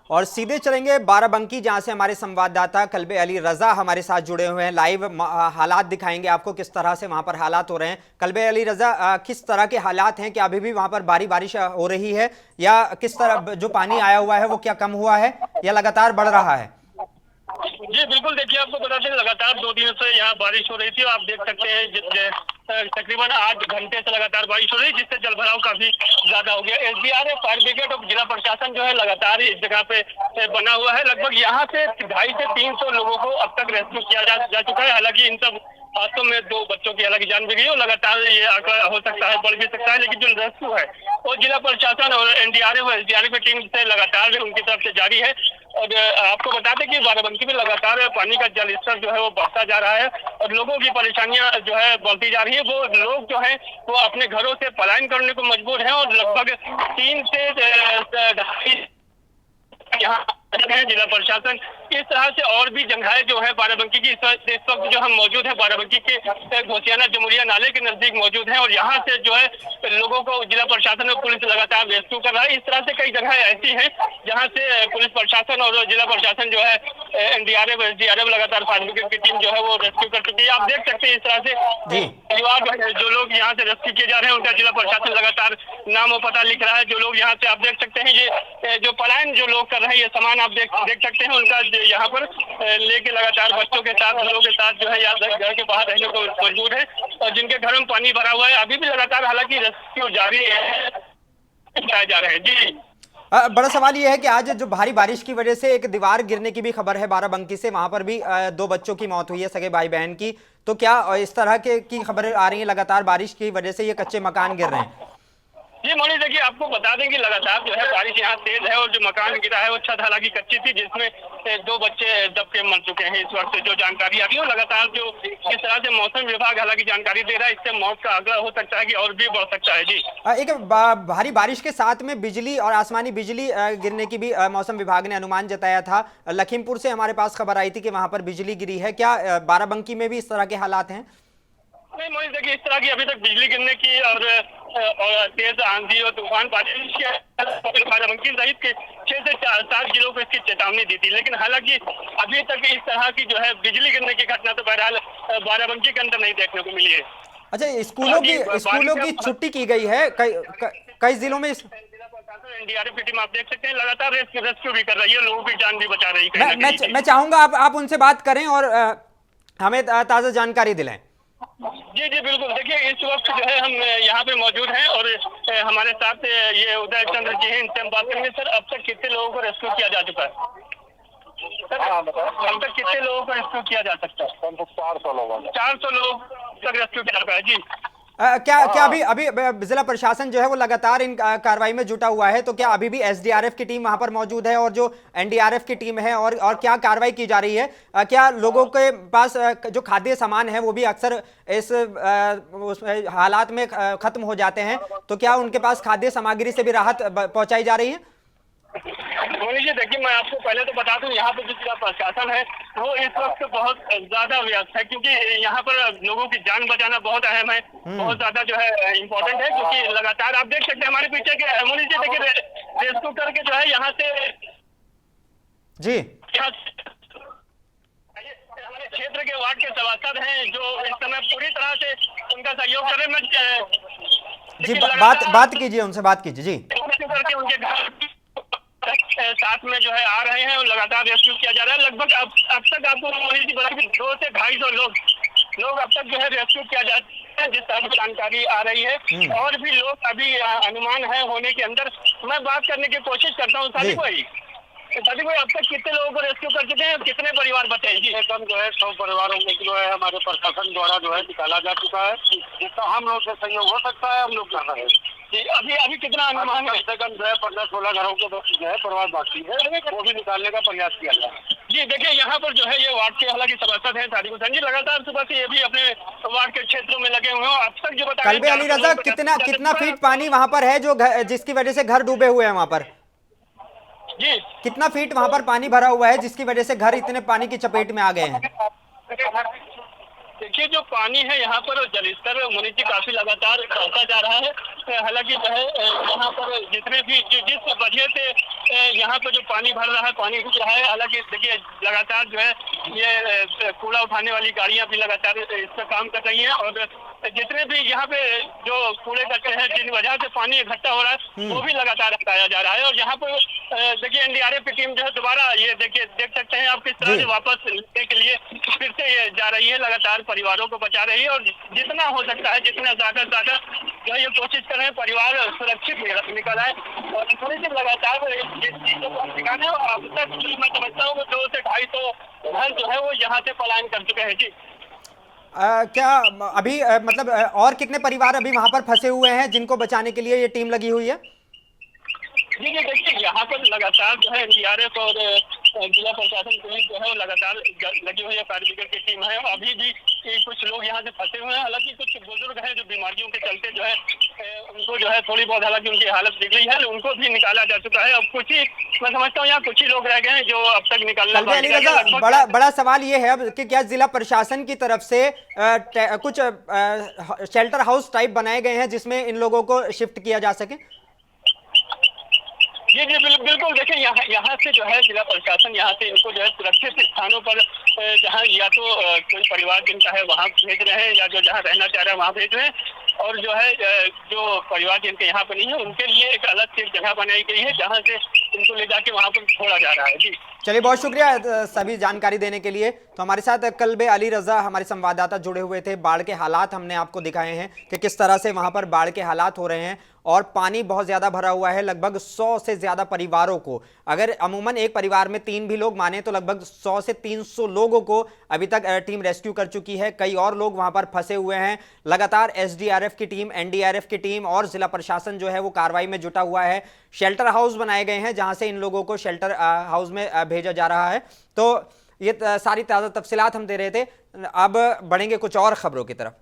और सीधे चलेंगे बाराबंकी, जहां से हमारे संवाददाता कल्बे अली रजा हमारे साथ जुड़े हुए हैं। लाइव हालात दिखाएंगे आपको, किस तरह से वहां पर हालात हो रहे हैं। कल्बे अली रजा, किस तरह के हालात हैं? क्या अभी भी वहां पर भारी बारिश हो रही है, या किस तरह जो पानी आया हुआ है वो क्या कम हुआ है या लगातार बढ़ रहा है? जी बिल्कुल, देखिए आपको बता दें लगातार 2 दिन से यहाँ बारिश हो रही थी। आप देख सकते हैं तकरीबन 8 घंटे से लगातार बारिश हो रही है, जिससे जलभराव काफी ज्यादा हो गया। एसडीआरएफ, फायर ब्रिगेड और जिला प्रशासन जो है लगातार इस जगह पे बना हुआ है। लगभग यहाँ से 250 से 300 लोगों को अब तक रेस्क्यू किया जा चुका है। हालांकि इन सब हादसों में 2 बच्चों की हालांकि जान भी गई और लगातार ये आंकड़ा हो सकता है, बढ़ भी सकता है। लेकिन जो रेस्क्यू है वो जिला प्रशासन और एनडीआरएफ और एसडीआरएफ की टीम से लगातार उनकी तरफ से जारी है। और आपको बता दें कि बाराबंकी में लगातार पानी का जल स्तर जो है वो बढ़ता जा रहा है और लोगों की परेशानियां जो है बढ़ती जा रही है। वो लोग जो है वो अपने घरों से पलायन करने को मजबूर हैं और लगभग 3 से 2.5 यहाँ है जिला प्रशासन। इस तरह से और भी जगहें जो है बाराबंकी की, इस वक्त जो हम मौजूद है बाराबंकी के घोसियाना जमुरिया नाले के नजदीक मौजूद हैं और यहाँ से जो है लोगों को जिला प्रशासन और पुलिस लगातार रेस्क्यू कर रहा है। इस तरह से कई जगह ऐसी हैं जहाँ से पुलिस प्रशासन और जिला प्रशासन जो है एनडीआरएफ एसडीआरएफ लगातार फायर ब्रिगेड की टीम जो है वो रेस्क्यू कर चुकी है। आप देख सकते हैं इस तरह से परिवार जो लोग यहाँ से रेस्क्यू किए जा रहे हैं उनका जिला प्रशासन लगातार नाम और पता लिख रहा है। जो लोग यहाँ से आप देख सकते हैं ये जो पलायन जो लोग कर रहे हैं, ये सामान आप देख सकते हैं उनका यहाँ पर लेके लगातार बच्चों के साथ, लोगों के साथ जो है यहाँ घर के बाहर रहने को मजबूर है और जिनके घर में पानी भरा हुआ है अभी भी लगातार हालांकि रेस्क्यू जारी है, जा रहे हैं। जी बड़ा सवाल यह है कि आज जो भारी बारिश की वजह से एक दीवार गिरने की भी खबर है बाराबंकी से, वहां पर भी 2 बच्चों की मौत हुई है, सगे भाई बहन की। तो क्या इस तरह के की खबरें आ रही हैं लगातार बारिश की वजह से ये कच्चे मकान गिर रहे हैं? जी मोनी, देखिए आपको बता दें कि लगातार जो है बारिश यहाँ तेज है और जो मकान गिरा है वो छत हालांकि कच्ची थी, जिसमें 2 बच्चे दब के मर चुके हैं। इस वक्त जो जानकारी आ रही है लगातार जो इस तरह से मौसम विभाग हालांकि जानकारी दे रहा है, इससे मौत का आंकड़ा हो सकता है कि और भी बढ़ सकता है। जी एक भारी बारिश के साथ में बिजली और आसमानी बिजली गिरने की भी मौसम विभाग ने अनुमान जताया था। लखीमपुर से हमारे पास खबर आई थी कि वहां पर बिजली गिरी है। क्या बाराबंकी में भी इस तरह के हालात हैं? नहीं मोनी, देखिए इस तरह की अभी तक बिजली गिरने की और तेज आंधी और तूफान बारिश बाराबंकी सहित के 6 से 7 जिलों को इसकी चेतावनी दी थी, लेकिन हालांकि अभी तक इस तरह की जो है बिजली गिरने की घटना तो बहरहाल बाराबंकी के अंदर नहीं देखने को मिली है। अच्छा, स्कूलों की छुट्टी की गई है कई जिलों में। एनडीआरएफ की टीम आप देख सकते हैं लगातार रेस्क्यू भी कर रही है, लोगों की जान भी बचा रही है। मैं चाहूंगा आप उनसे बात करें और हमें ताजा जानकारी दिलाएं। जी जी बिल्कुल, देखिए इस वक्त जो है हम यहाँ पे मौजूद हैं और हमारे साथ ये उदय चंद्र जी हैं, इनसे हम बात करेंगे। सर, अब तक कितने लोगों को रेस्क्यू किया जा चुका है? सर अब तक कितने लोगों को रेस्क्यू किया जा सकता है? 400 लोग तक रेस्क्यू किया जा रहा है। जी क्या अभी जिला प्रशासन जो है वो लगातार इन कार्रवाई में जुटा हुआ है, तो क्या अभी भी एसडीआरएफ की टीम वहां पर मौजूद है और जो एनडीआरएफ की टीम है, और क्या कार्रवाई की जा रही है? क्या लोगों के पास जो खाद्य सामान है वो भी अक्सर इस हालात में खत्म हो जाते हैं, तो क्या उनके पास खाद्य सामग्री से भी राहत पहुंचाई जा रही है? मोनी जी, देखिए मैं आपको पहले तो बता दूं यहाँ पे जो जिला प्रशासन है वो इस वक्त बहुत ज्यादा व्यस्त है, क्योंकि यहाँ पर लोगों की जान बचाना बहुत अहम है, बहुत ज्यादा जो है इम्पोर्टेंट है। क्योंकि लगातार आप देख सकते हैं हमारे पीछे के मोनी जी, देखिए रेस्क्यू करके जो है यहाँ से जी हमारे क्षेत्र के वार्ड के सभासद हैं जो इस समय पूरी तरह से उनका सहयोग कर रहे हैं। जी बात कीजिए, उनसे बात कीजिए। जी करके उनके घर साथ में जो है आ रहे हैं और लगातार रेस्क्यू किया जा रहा है। लगभग अब तक आपको 200 से 250 लोग अब तक जो है रेस्क्यू किया जा रहा है, जिस तरह की जानकारी आ रही है। और भी लोग अभी अनुमान है होने के अंदर। मैं बात करने की कोशिश करता हूँ साथी भाई, अब तक कितने लोगों को रेस्क्यू कर चुके हैं, कितने परिवार बचे हैं? जी कम जो है 100 परिवारों को जो है हमारे प्रशासन द्वारा जो है निकाला जा चुका है। जितना हम लोग से सहयोग हो सकता है हम लोग कर रहे हैं। जी अभी कितना अनुमान है? कम से कम जो है 15-16 घरों के जो है परिवार बाकी है, वो भी निकालने का प्रयास किया जा रहा है। जी देखिए यहाँ पर जो है ये वार्ड के हालांकि सभासद हैं सादिक हुसैन जी, लगातार सुबह से ये भी अपने वार्ड के क्षेत्रों में लगे हुए हैं। अब तक जो बताया कल्बे अली रजा, कितना फीट पानी वहां पर है जो जिसकी वजह से घर डूबे हुए हैं वहां पर? जी कितना फीट वहां पर पानी भरा हुआ है जिसकी वजह से घर इतने पानी की चपेट में आ गए हैं? देखिए जो पानी है यहाँ पर जलस्तर मुनि जी काफी लगातार बढ़ता जा रहा है। हालांकि जो है यहाँ पर जितने भी जिस वजह से यहाँ पे जो पानी भर रहा है, पानी रुक रहा है। हालांकि देखिए लगातार जो है ये कूड़ा उठाने वाली गाड़ियां भी लगातार इस पर काम कर रही हैं, और जितने भी यहाँ पे जो कूड़े कट्टे हैं जिन वजह से पानी इकट्ठा हो रहा है वो भी लगातार हटाया जा रहा है। और यहाँ पर देखिए एनडीआरएफ की टीम जो है दोबारा ये देखिए देख सकते हैं आप किस तरह से वापस लेने के लिए फिर से ये जा रही है, लगातार परिवारों को बचा रही है, और जितना हो सकता है जितना ज्यादा से ज्यादा जो है ये कोशिश कर रहे हैं परिवार सुरक्षित निकल आए। और थोड़ी सी लगातार जिस चीजों को हम दिखाने और अब तक मैं समझता हूँ 200 से 250 घर जो है वो यहाँ से पलायन कर चुके हैं। जी क्या अभी मतलब और कितने परिवार अभी वहां पर फंसे हुए हैं जिनको बचाने के लिए ये टीम लगी हुई है? जी जी देखिए यहाँ पर लगातार जो है एनडीआरएफ और जिला प्रशासन पुलिस जो है वो लगातार लगी हुई है, फायर ब्रिगेड की टीम है। अभी भी कुछ लोग यहाँ से फंसे हुए हैं, हालांकि कुछ बुजुर्ग हैं जो बीमारियों के चलते जो है उनको जो है थोड़ी बहुत, हालांकि उनकी हालत बिगड़ी है, उनको भी निकाला जा चुका है। अब कुछ ही मैं समझता हूँ यहाँ कुछ ही लोग रह गए हैं जो अब तक निकालना बाकी है। बड़ा सवाल ये है अब कि क्या जिला प्रशासन की तरफ से कुछ शेल्टर हाउस टाइप बनाए गए हैं जिसमें इन लोगों को शिफ्ट किया जा सके? जी जी बिल्कुल देखिए यहाँ से जो है जिला प्रशासन यहाँ से इनको जो है सुरक्षित स्थानों पर जहाँ या तो कोई परिवार जिनका है वहाँ भेज रहे हैं, या जो जहाँ रहना चाह रहे हैं वहाँ भेज रहे हैं, और जो है जो परिवार जिनके यहाँ पर नहीं है उनके लिए एक अलग से जगह बनाई गई है जहाँ से इनको ले जाके वहाँ पर छोड़ा जा रहा है। जी चलिए, बहुत शुक्रिया सभी जानकारी देने के लिए। तो हमारे साथ कल्बे अली रजा हमारे संवाददाता जुड़े हुए थे। बाढ़ के हालात हमने आपको दिखाए हैं कि किस तरह से वहां पर बाढ़ के हालात हो रहे हैं, और पानी बहुत ज्यादा भरा हुआ है। लगभग 100 से ज्यादा परिवारों को, अगर अमूमन एक परिवार में 3 भी लोग माने तो लगभग 100 से 300 लोगों को अभी तक टीम रेस्क्यू कर चुकी है। कई और लोग वहां पर फंसे हुए हैं। लगातार एसडीआरएफ की टीम, एनडीआरएफ की टीम और जिला प्रशासन जो है वो कार्रवाई में जुटा हुआ है। शेल्टर हाउस बनाए गए हैं जहां से इन लोगों को शेल्टर हाउस में भेजा जा रहा है। तो ये सारी ताज़ा तफसीलात हम दे रहे थे। अब बढ़ेंगे कुछ और खबरों की तरफ।